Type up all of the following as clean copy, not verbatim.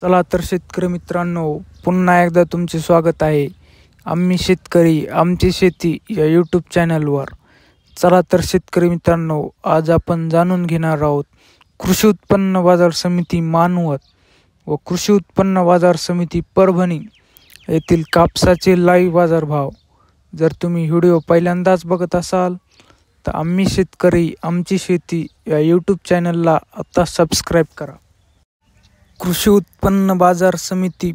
चला तर शेतकरी मित्रांनो, पुन्हा एकदा तुमचे स्वागत आहे आम्ही शेतकरी आमची शेती या यूट्यूब चॅनलवर. चला तर शेतकरी मित्रांनो, आज आपण जाणून घेणार आहोत कृषी उत्पन्न बाजार समिती मानवत व कृषी उत्पन्न बाजार समिती परभणी येथील कापसाचे लाईव्ह बाजारभाव. जर तुम्ही व्हिडिओ पहिल्यांदाच बघत असाल तर आम्ही शेतकरी आमची शेती या यूट्यूब चॅनलला आता सबस्क्राईब करा. कृषी उत्पन्न बाजार समिती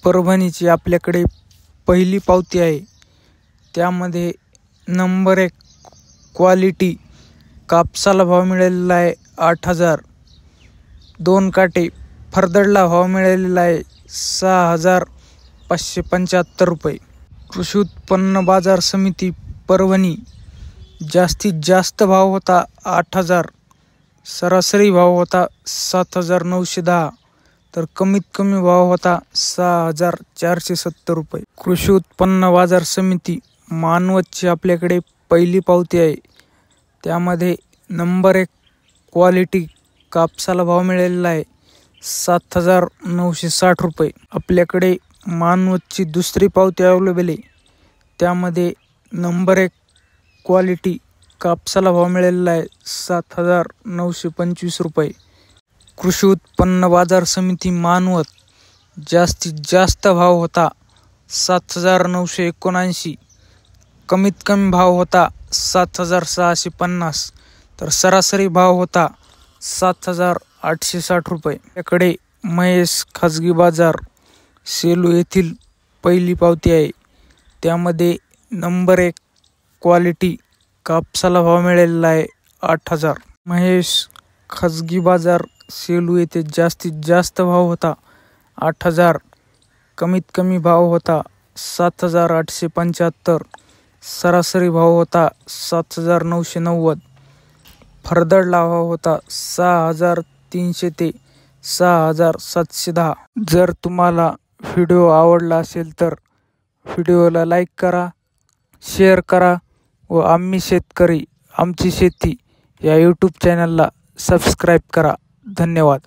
परभणीची आपल्याकडे पहिली पावती आहे. त्यामध्ये नंबर 1 क्वालिटी कापसाला भाव मिळालेला आहे 8,000. 2 काटे फरदडला भाव मिळालेला आहे 6,575 रुपये. कृषी उत्पन्न बाजार समिती परभणी जास्तीत जास्त भाव होता 8,000. सरासरी भाव होता 7,910. तर कमीत कमी भाव होता 6,470 रुपये. कृषी उत्पन्न बाजार समिती मानवतची आपल्याकडे पहिली पावती आहे. त्यामध्ये नंबर 1 क्वालिटी कापसाला भाव मिळालेला आहे 7,960 रुपये. आपल्याकडे मानवतची दुसरी पावती अवेलेबल आहे. त्यामध्ये नंबर 1 क्वालिटी कापसाला भाव मिळालेला आहे 7,925 रुपये. कृषी उत्पन्न बाजार समिती मानवत जास्तीत जास्त भाव होता 7,979. कमीत कमी भाव होता 7,650. तर सरासरी भाव होता 7,860 रुपये. याकडे महेश खाजगी बाजार सेलू येथील पहिली पावती आहे. त्यामध्ये नंबर 1 क्वालिटी कापसाला भाव मिळालेला आहे 8,000. महेश खाजगी बाजार सेलू येथे जास्तीत जास्त भाव होता 8,000. कमीत कमी भाव होता 7,875. सरासरी भाव होता 7,990. फरदडला भाव होता 6,300 ते 6,710. जर तुम्हाला व्हिडिओ आवडला असेल तर व्हिडिओला लाईक करा, शेअर करा व आम्ही शेतकरी आमची शेती या यूट्यूब चॅनलला सबस्क्राईब करा. धन्यवाद.